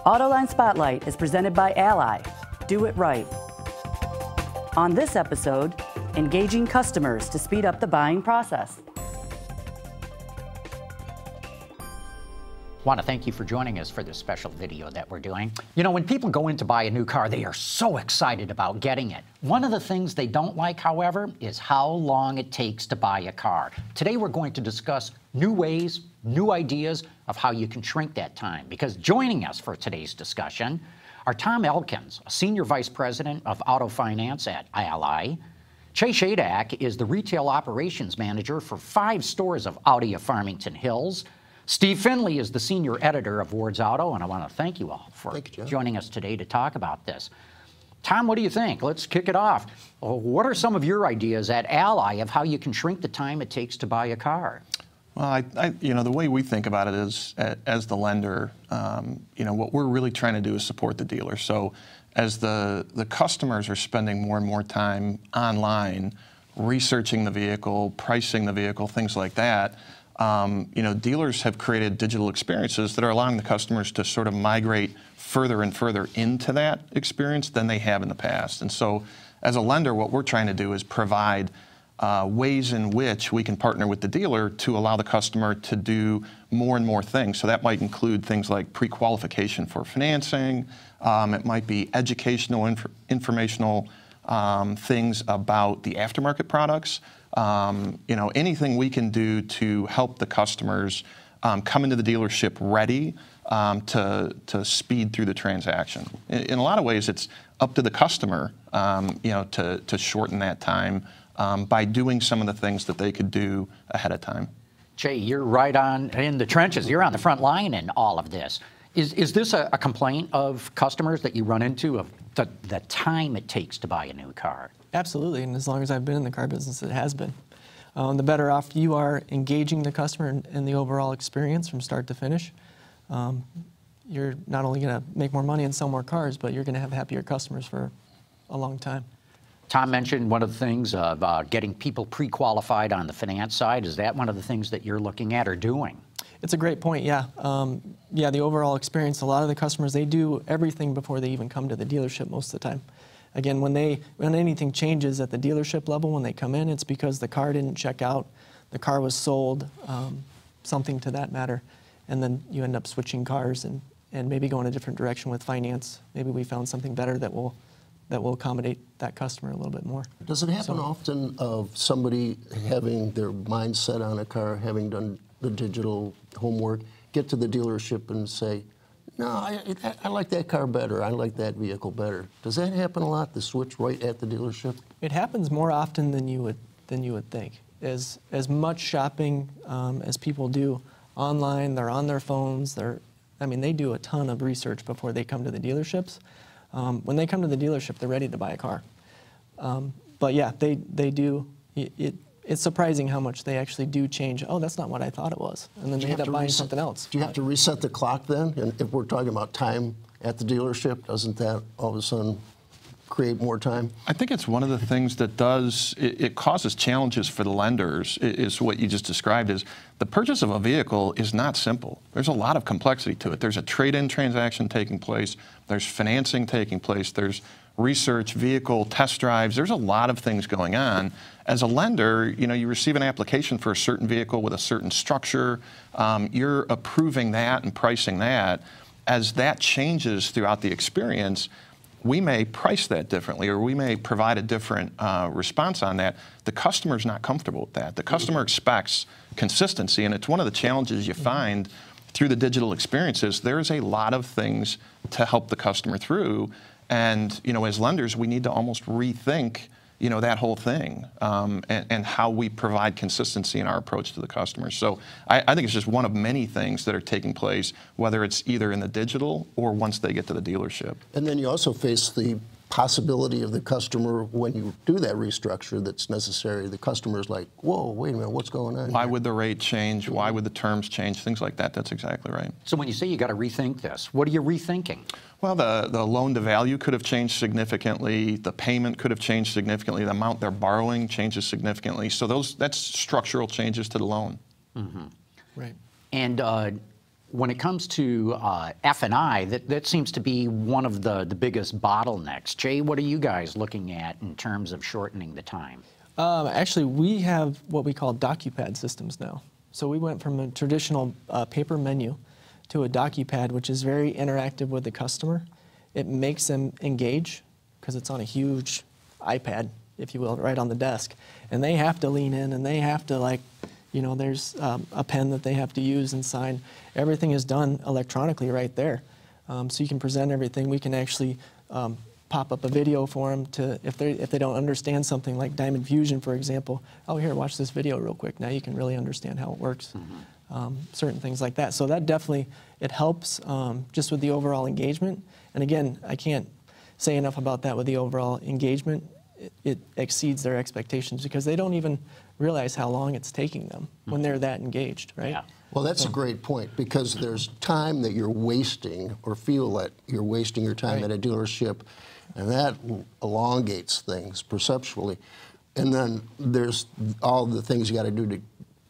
AUTOLINE Spotlight is presented by Ally. Do it right. On this episode, engaging customers to speed up the buying process. I want to thank you for joining us for this special video that we're doing. You know, when people go in to buy a new car, they are so excited about getting it. One of the things they don't like, however, is how long it takes to buy a car. Today we're going to discuss new ways, new ideas of how you can shrink that time. Because joining us for today's discussion are Tom Elkins, a Senior Vice President of Auto Finance at Ally. Che Shaydak is the Retail Operations Manager for 5 stores of Audi of Farmington Hills. Steve Finlay is the Senior Editor of WardsAuto, and I want to thank you all for joining us today to talk about this. Tom, what do you think? Let's kick it off. What are some of your ideas at Ally of how you can shrink the time it takes to buy a car? Well, you know, the way we think about it is, as the lender, you know, what we're really trying to do is support the dealer. So as the customers are spending more and more time online, researching the vehicle, pricing the vehicle, things like that, you know, dealers have created digital experiences that are allowing the customers to sort of migrate further and further into that experience than they have in the past. And so as a lender, what we're trying to do is provide ways in which we can partner with the dealer to allow the customer to do more and more things. So that might include things like pre-qualification for financing. It might be educational, informational things about the aftermarket products. You know, anything we can do to help the customers come into the dealership ready to speed through the transaction. In a lot of ways, it's up to the customer, you know, to shorten that time by doing some of the things that they could do ahead of time. Jay, you're right on in the trenches. You're on the front line in all of this. Is this a complaint of customers that you run into of the time it takes to buy a new car? Absolutely, and as long as I've been in the car business, it has been. The better off you are engaging the customer in the overall experience from start to finish. You're not only going to make more money and sell more cars, but you're going to have happier customers for a long time. Tom mentioned one of the things of getting people pre-qualified on the finance side. Is that one of the things that you're looking at or doing? It's a great point, yeah. Yeah, the overall experience, a lot of the customers, they do everything before they even come to the dealership most of the time. Again, when anything changes at the dealership level, when they come in, it's because the car didn't check out, the car was sold, something to that matter, and then you end up switching cars and maybe going a different direction with finance. Maybe we found something better that will accommodate that customer a little bit more. Does it happen often of somebody having their mind set on a car, having done the digital homework, get to the dealership and say, no, I like that car better, I like that vehicle better? Does that happen a lot, the switch right at the dealership? It happens more often than you would think. As much shopping as people do online, they're on their phones, they do a ton of research before they come to the dealerships. When they come to the dealership, they're ready to buy a car. But yeah, they do. It's surprising how much they actually do change. Oh, that's not what I thought it was. And then they end up buying something else. Do you have to reset the clock then? And if we're talking about time at the dealership, doesn't that all of a sudden create more time? I think it's one of the things that it causes challenges for the lenders, is what you just described. Is the purchase of a vehicle is not simple. There's a lot of complexity to it. There's a trade-in transaction taking place. There's financing taking place. There's research, vehicle test drives. There's a lot of things going on. As a lender, you know, you receive an application for a certain vehicle with a certain structure. You're approving that and pricing that. As that changes throughout the experience, we may price that differently, or we may provide a different response on that. The customer's not comfortable with that. The customer expects consistency, and it's one of the challenges you find through the digital experiences. There's a lot of things to help the customer through, and you know, as lenders, we need to almost rethink, you know, that whole thing, and how we provide consistency in our approach to the customer. So I think it's just one of many things that are taking place, whether it's either in the digital or once they get to the dealership. And then you also face the possibility of the customer, when you do that restructure that's necessary, the customer's like, whoa, wait a minute, what's going on? Why would the rate change? Why would the terms change? Things like that. That's exactly right. So when you say you got to rethink this, what are you rethinking? Well, the loan to value could have changed significantly. The payment could have changed significantly. The amount they're borrowing changes significantly. So that's structural changes to the loan. Mm-hmm. Right. And when it comes to F&I, that seems to be one of the biggest bottlenecks. Jay, what are you guys looking at in terms of shortening the time? Actually, we have what we call DocuPad systems now. So we went from a traditional paper menu to a DocuPad, which is very interactive with the customer. It makes them engage because it's on a huge iPad, if you will, right on the desk. And they have to lean in and they have to, like, you know, there's a pen that they have to use and sign. Everything is done electronically right there. So you can present everything. We can actually pop up a video for them to, if they don't understand something like Diamond Fusion, for example. Oh, here, watch this video real quick. Now you can really understand how it works. Certain things like that. So that definitely, it helps just with the overall engagement. And again, I can't say enough about that with the overall engagement. It exceeds their expectations because they don't even realize how long it's taking them when they're that engaged, right? Yeah. Well, that's a great point because there's time that you're wasting or feel that you're wasting your time at a dealership, and that elongates things perceptually. And then there's all the things you got to do to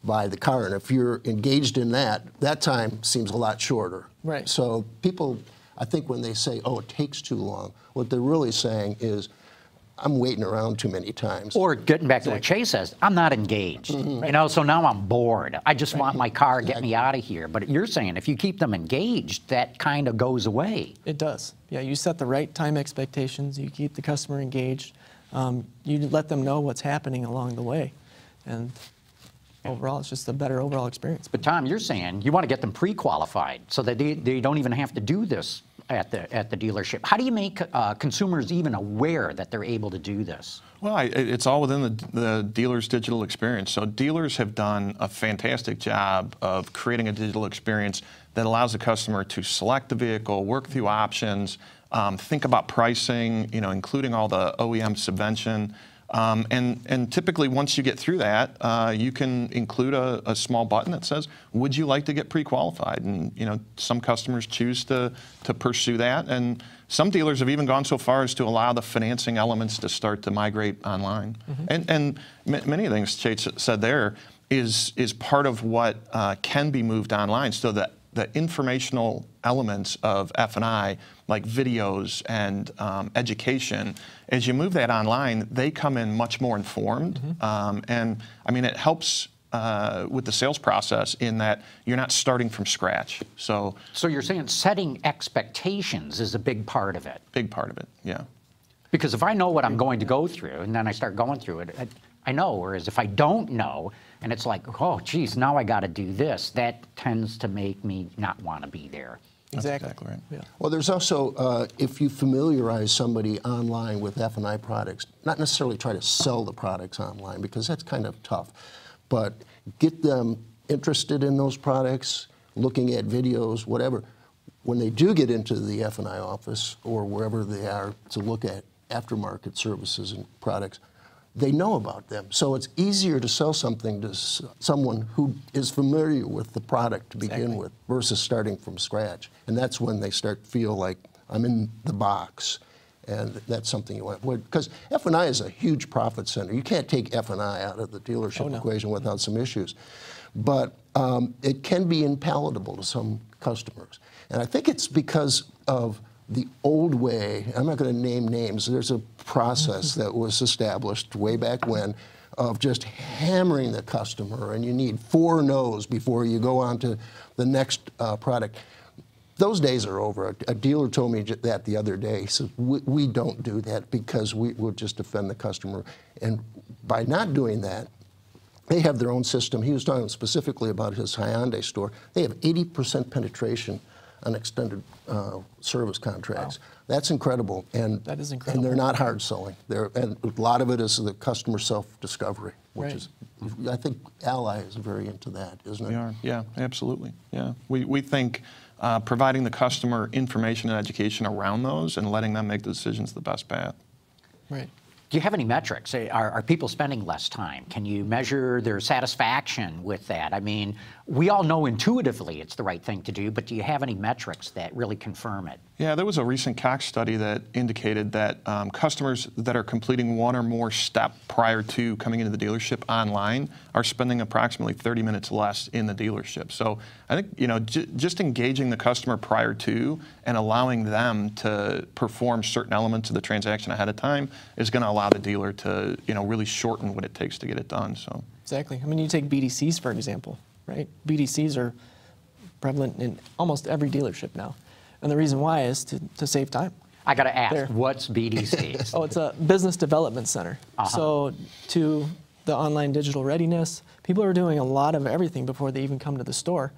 buy the car, and if you're engaged in that, that time seems a lot shorter. Right. So people, I think when they say, oh, it takes too long, what they're really saying is, I'm waiting around too many times. Or getting back to what Che says, I'm not engaged. You know, so now I'm bored. I just want my car, get me out of here. But you're saying if you keep them engaged, that kind of goes away. It does. Yeah, you set the right time expectations. You keep the customer engaged. You let them know what's happening along the way. And overall, it's just a better overall experience. But Tom, you're saying you want to get them pre-qualified so that they don't even have to do this at the dealership. How do you make consumers even aware that they're able to do this? Well, it's all within the dealer's digital experience. So dealers have done a fantastic job of creating a digital experience that allows the customer to select the vehicle, work through options, think about pricing, you know, including all the OEM subvention. And typically, once you get through that, you can include a small button that says, "Would you like to get pre-qualified?" And you know, some customers choose to pursue that, and some dealers have even gone so far as to allow the financing elements to start to migrate online. And many of the things Chase said there is part of what can be moved online, so that the informational elements of F&I, like videos and education, as you move that online, they come in much more informed. And I mean, it helps with the sales process in that you're not starting from scratch. So you're saying setting expectations is a big part of it? Big part of it, yeah. Because if I know what I'm going to go through and then I start going through it, I know, whereas if I don't know, and it's like, oh, geez, now I got to do this, that tends to make me not want to be there. Exactly. That's exactly right. Yeah. Well, there's also, if you familiarize somebody online with F&I products, not necessarily try to sell the products online because that's kind of tough, but get them interested in those products, looking at videos, whatever. When they do get into the F&I office or wherever they are to look at aftermarket services and products, they know about them. So it's easier to sell something to someone who is familiar with the product to begin with versus starting from scratch. And that's when they start to feel like, I'm in the box. And that's something you want. Because F&I is a huge profit center. You can't take F&I out of the dealership equation without some issues. But it can be unpalatable to some customers. And I think it's because of the old way, I'm not going to name names, there's a process that was established way back when of just hammering the customer, and you need 4 no's before you go on to the next product. Those days are over. A dealer told me that the other day. He said, we don't do that because we will just offend the customer. And by not doing that, they have their own system. He was talking specifically about his Hyundai store. They have 80% penetration on extended service contracts. Wow. That's incredible. And that is incredible. And they're not hard selling. And a lot of it is the customer self-discovery, which is, I think Ally is very into that, isn't it? We are, yeah, absolutely. Yeah, we think providing the customer information and education around those and letting them make the decisions is the best path. Right. Do you have any metrics? Are people spending less time? Can you measure their satisfaction with that? I mean, we all know intuitively it's the right thing to do, but do you have any metrics that really confirm it? Yeah, there was a recent Cox study that indicated that customers that are completing one or more step prior to coming into the dealership online are spending approximately 30 minutes less in the dealership. So I think, you know, just engaging the customer prior to and allowing them to perform certain elements of the transaction ahead of time is going to allow the dealer to, you know, really shorten what it takes to get it done. So Exactly. I mean, you take BDCs, for example, right? BDCs are prevalent in almost every dealership now. And the reason why is to save time. I got to ask, what's BDCs? Oh, it's a business development center. So to the online digital readiness, people are doing a lot of everything before they even come to the store.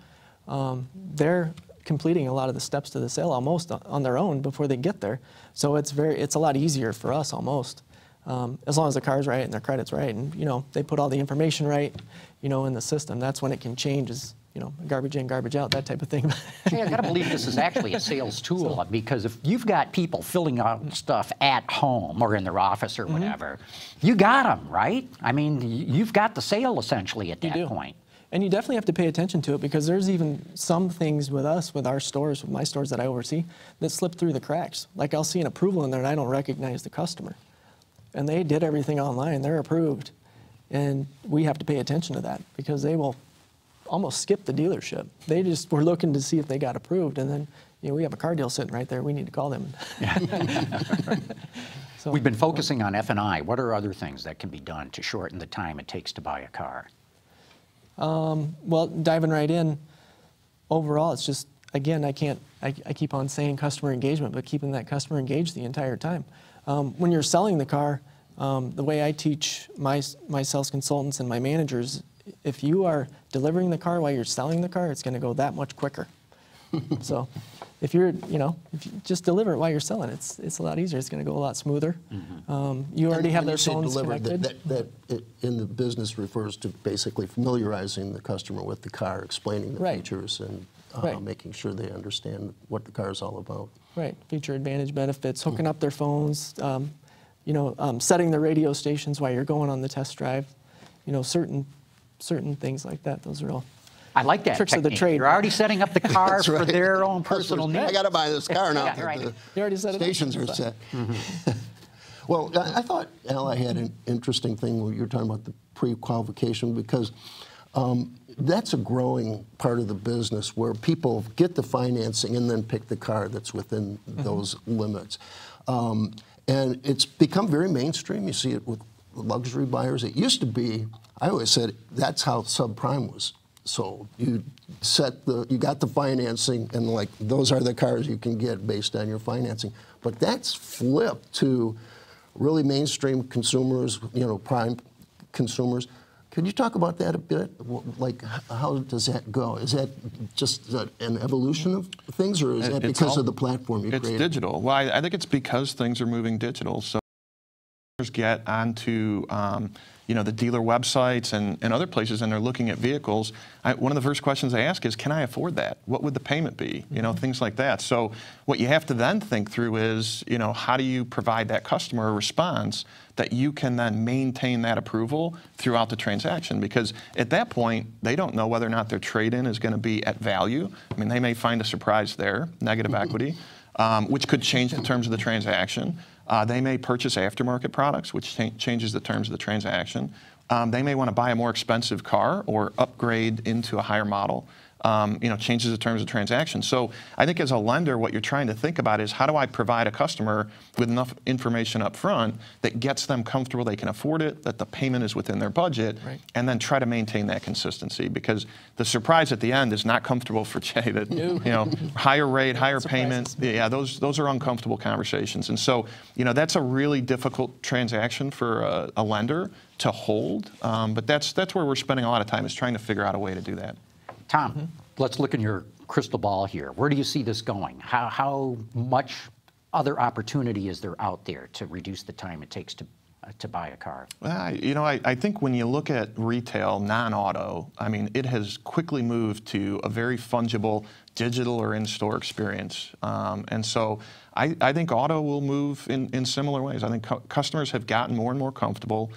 They're completing a lot of the steps to the sale almost on their own before they get there. So it's a lot easier for us almost. As long as the car's right and their credit's right, and you know they put all the information right, you know, in the system. That's when it can change. Is you know, garbage in, garbage out, that type of thing. Hey, I got to believe this is actually a sales tool because if you've got people filling out stuff at home or in their office or whatever, you got them, right? I mean, you've got the sale essentially at that point. And you definitely have to pay attention to it because there's even some things with us, with our stores, with my stores that I oversee, that slip through the cracks. Like I'll see an approval in there and I don't recognize the customer. And they did everything online, they're approved. And we have to pay attention to that because they will almost skip the dealership. They just were looking to see if they got approved, and then you know, we have a car deal sitting right there. We need to call them. So, we've been focusing on F&I. What are other things that can be done to shorten the time it takes to buy a car? Well, diving right in, overall, it's just, again, I keep on saying customer engagement, but keeping that customer engaged the entire time. When you're selling the car, the way I teach my sales consultants and my managers, if you are delivering the car while you're selling the car, it's going to go that much quicker. So if you're, you know, if you just deliver it while you're selling, it's a lot easier. It's going to go a lot smoother. You already have their phones connected. That in the business refers to basically familiarizing the customer with the car, explaining the features, and making sure they understand what the car is all about. Right. Feature, advantage, benefits, hooking up their phones, you know, setting the radio stations while you're going on the test drive. You know, certain things like that. Those are all. I like that tricks technique. of the trade. You're already setting up the car for their own personal needs. I got to buy this car now. Right. You already set it stations up. are set. Well, I thought Al, I had an interesting thing when you were talking about the pre-qualification because that's a growing part of the business where people get the financing and then pick the car that's within those limits. And it's become very mainstream. You see it with luxury buyers. It used to be, I always said, that's how subprime was sold. You got the financing, and like those are the cars you can get based on your financing. But that's flipped to really mainstream consumers, you know, prime consumers. Could you talk about that a bit? Like, how does that go? Is that just an evolution of things, or is that because of the platform you created? It's digital. Well, I think it's because things are moving digital. So get onto you know, the dealer websites and other places, and they're looking at vehicles. One of the first questions I ask is, can I afford that? What would the payment be? You know, things like that. So what you have to then think through is, you know, how do you provide that customer a response that you can then maintain that approval throughout the transaction? Because at that point, they don't know whether or not their trade-in is going to be at value. I mean, they may find a surprise there, negative equity, which could change the terms of the transaction. They may purchase aftermarket products, which changes the terms of the transaction. They may want to buy a more expensive car or upgrade into a higher model. You know, changes the terms of the transaction. So I think as a lender, what you're trying to think about is, how do I provide a customer with enough information up front that gets them comfortable they can afford it, that the payment is within their budget, and then try to maintain that consistency, because the surprise at the end is not comfortable for Che. That you know, higher rate, higher payment, yeah, those are uncomfortable conversations. And so, you know, that's a really difficult transaction for a lender to hold. But that's where we're spending a lot of time, is trying to figure out a way to do that. Tom, let's look in your crystal ball here. Where do you see this going? How much other opportunity is there out there to reduce the time it takes to to buy a car? Well, you know, I think when you look at retail, non-auto, I mean, it has quickly moved to a very fungible digital or in-store experience. And so I think auto will move in similar ways. I think customers have gotten more and more comfortable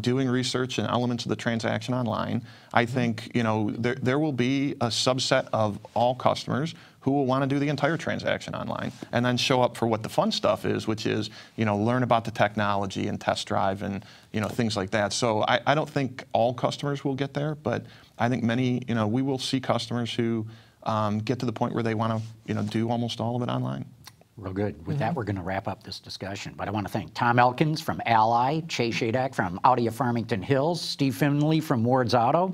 doing research and elements of the transaction online. I think, you know, there will be a subset of all customers who will want to do the entire transaction online and then show up for what the fun stuff is, which is, you know, learn about the technology and test drive and, you know, things like that. So I don't think all customers will get there, but I think many, you know, we will see customers who get to the point where they want to, you know, do almost all of it online. Real good. With that, we're going to wrap up this discussion. But I want to thank Tom Elkins from Ally, Che Shaydak from Audi of Farmington Hills, Steve Finlay from WardsAuto.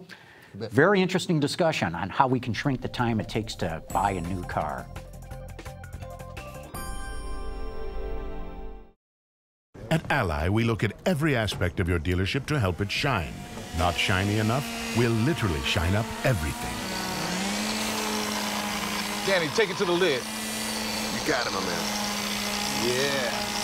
Very interesting discussion on how we can shrink the time it takes to buy a new car. At Ally, we look at every aspect of your dealership to help it shine. Not shiny enough? We'll literally shine up everything. Danny, take it to the lid. You got it, my man. Yeah.